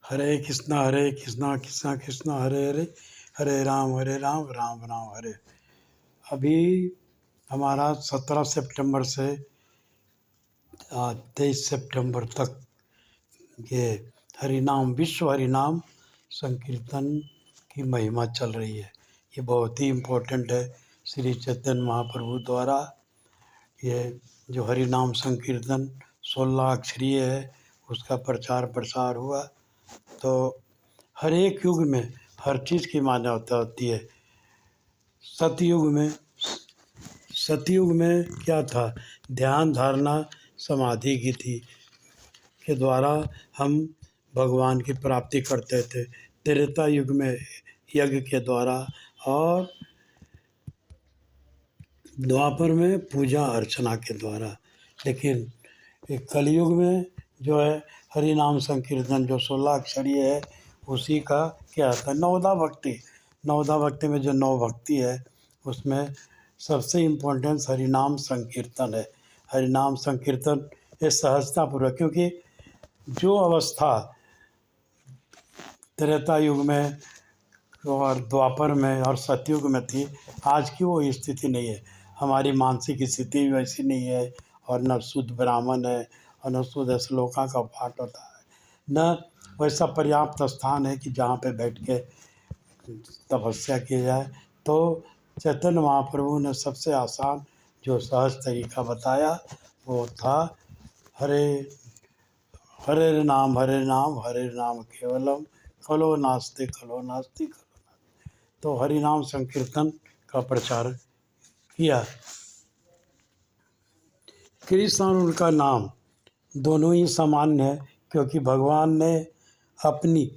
हरे कृष्णा कृष्णा कृष्णा हरे हरे, हरे राम राम राम हरे। अभी हमारा 17 सितंबर से 23 सितंबर तक ये हरिनाम विश्व हरिनाम संकीर्तन की महिमा चल रही है। ये बहुत ही इम्पोर्टेंट है। श्री चैतन्य महाप्रभु द्वारा ये जो हरिनाम संकीर्तन 16 अक्षरीय है उसका प्रचार प्रसार हुआ। तो हर एक युग में हर चीज़ की मान्यता होती है। सतयुग में क्या था? ध्यान धारणा समाधि की थी के द्वारा हम भगवान की प्राप्ति करते थे। त्रेता युग में यज्ञ के द्वारा और द्वापर में पूजा अर्चना के द्वारा। लेकिन एक कलयुग में जो है हरि नाम संकीर्तन जो 16 अक्षरीय है उसी का क्या था? नवदा भक्ति में जो 9 भक्ति है उसमें सबसे इम्पोर्टेंट हरिनाम संकीर्तन है। हरिनाम संकीर्तन ये सहजतापूर्वक, क्योंकि जो अवस्था त्रेता युग में और द्वापर में और सतयुग में थी, आज की वो स्थिति नहीं है। हमारी मानसिक स्थिति भी वैसी नहीं है और न शुद्ध ब्राह्मण है और न शुद्ध श्लोका का पाठ होता है, न वैसा पर्याप्त स्थान है कि जहाँ पे बैठ के तपस्या की जाए। तो चैतन्य महाप्रभु ने सबसे आसान जो सहज तरीका बताया वो था हरे हरे नाम हरे नाम केवलम खलो नास्ति खलो नास्ति। तो हरि नाम संकीर्तन का प्रचार किया। कृष्ण और उनका नाम दोनों ही सामान्य है, क्योंकि भगवान ने अपनी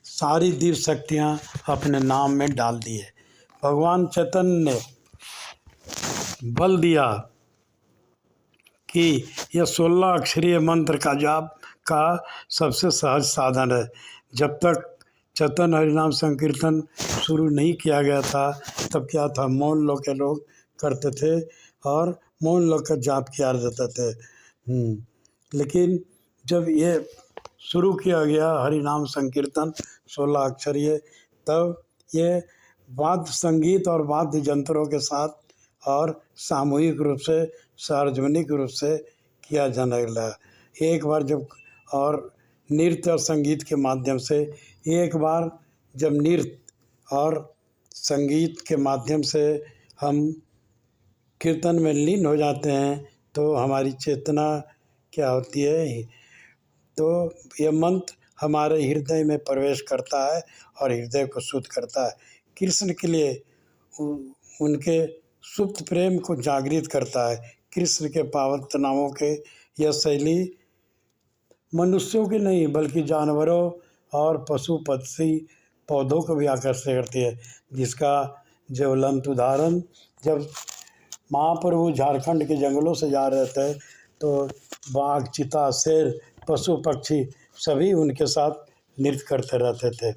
सारी दिव्य शक्तियाँ अपने नाम में डाल दी है। भगवान चैतन्य ने बल दिया कि यह 16 अक्षरीय मंत्र का जाप का सबसे सहज साधन है। जब तक चैतन्य हरिनाम संकीर्तन शुरू नहीं किया गया था तब क्या था, मौन लोग के लोग करते थे और मौन लोग का जाप किया जाते थे। लेकिन जब ये शुरू किया गया हरिनाम संकीर्तन 16 अक्षरीय, तब ये वाद्य संगीत और वाद्य यंत्रों के साथ और सामूहिक रूप से सार्वजनिक रूप से किया जाने लगा। एक बार जब और नृत्य और संगीत के माध्यम से, एक बार जब नृत्य और संगीत के माध्यम से हम कीर्तन में लीन हो जाते हैं तो हमारी चेतना क्या होती है, तो यह मंत्र हमारे हृदय में प्रवेश करता है और हृदय को शुद्ध करता है। कृष्ण के लिए उनके सुप्त प्रेम को जागृत करता है। कृष्ण के पावन नामों के यह शैली मनुष्यों की नहीं बल्कि जानवरों और पशु पक्षी पौधों को भी आकर्षित करती है, जिसका ज्वलंत उदाहरण जब महाप्रभु झारखंड के जंगलों से जा रहे थे तो बाघ, चीता, शेर, पशु पक्षी सभी उनके साथ नृत्य करते रहते थे।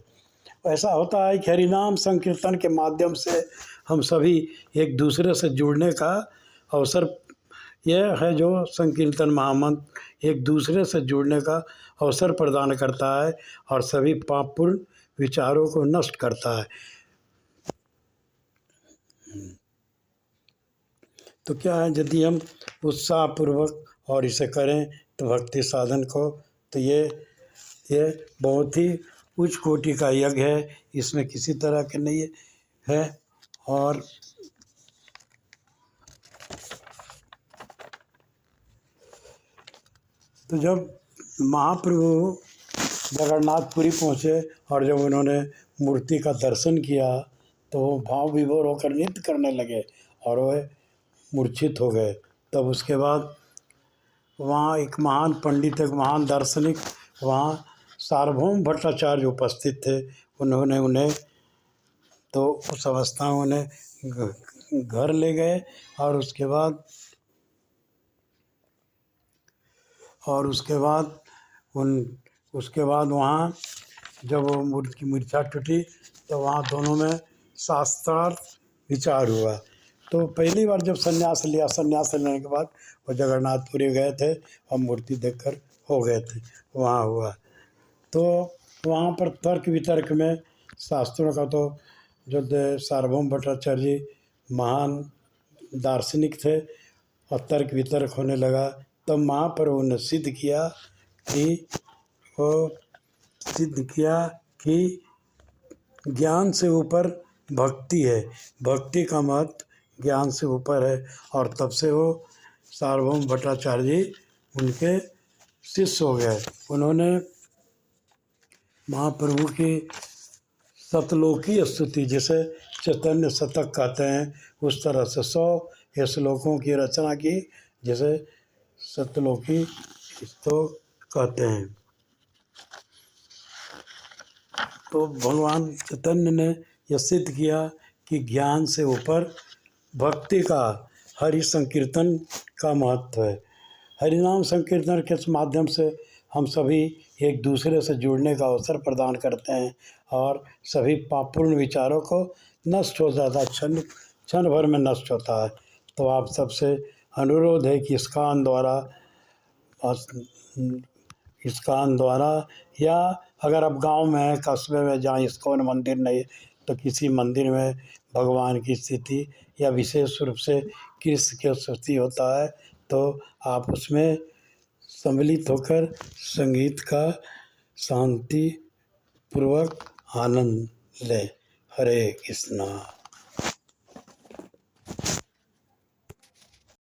ऐसा होता है कि हरिनाम संकीर्तन के माध्यम से हम सभी एक दूसरे से जुड़ने का अवसर, यह है जो संकीर्तन महामंत्र एक दूसरे से जुड़ने का अवसर प्रदान करता है और सभी पापपूर्ण विचारों को नष्ट करता है। तो क्या है, यदि हम उत्साहपूर्वक और इसे करें तो भक्ति साधन को, तो ये बहुत ही उच्च कोटि का यज्ञ है, इसमें किसी तरह के नहीं है। और तो जब महाप्रभु जगन्नाथपुरी पहुँचे और जब उन्होंने मूर्ति का दर्शन किया तो वो भाव विभोर होकर नृत्य करने लगे और वह मूर्छित हो गए। तब उसके बाद वहाँ एक महान पंडित, एक महान दार्शनिक वहाँ सार्वभौम भट्टाचार्य उपस्थित थे। उन्होंने उन्हें तो उस अवस्था में उन्हें घर ले गए और उसके बाद वहाँ जब वो मूर्छा टूटी तो वहाँ दोनों में शास्त्रार्थ विचार हुआ। तो पहली बार जब संन्यास लेने के बाद वो जगन्नाथपुरी गए थे और मूर्ति देखकर हो गए थे, वहाँ हुआ। तो वहाँ पर तर्क वितर्क में शास्त्रों का तो जो सार्वभौम भट्टाचार्य जी महान दार्शनिक थे और तर्क वितर्क होने लगा, तब वहाँ पर उन्होंने सिद्ध किया कि ज्ञान से ऊपर भक्ति है, भक्ति का महत्व ज्ञान से ऊपर है। और तब से वो सार्वभौम भट्टाचार्य जी उनके शिष्य हो गए। उन्होंने महाप्रभु की सतलोकी स्तुति, जिसे चैतन्य शतक कहते हैं, उस तरह से 100 श्लोकों की रचना की, जिसे सतलोकी तो कहते हैं। तो भगवान चैतन्य ने यह सिद्ध किया कि ज्ञान से ऊपर भक्ति का, हरि संकीर्तन का महत्व है। हरिनाम संकीर्तन के माध्यम से हम सभी एक दूसरे से जुड़ने का अवसर प्रदान करते हैं और सभी पापपूर्ण विचारों को नष्ट हो जाता है, क्षण भर में नष्ट होता है। तो आप सबसे अनुरोध है कि इस्कॉन द्वारा या अगर आप गांव में हैं, कस्बे में, जहाँ इस्कॉन मंदिर नहीं तो किसी मंदिर में भगवान की स्थिति या विशेष रूप से कृष्ण की स्तुति होता है, तो आप उसमें सम्मिलित होकर संगीत का शांति पूर्वक आनंद लें। हरे कृष्णा।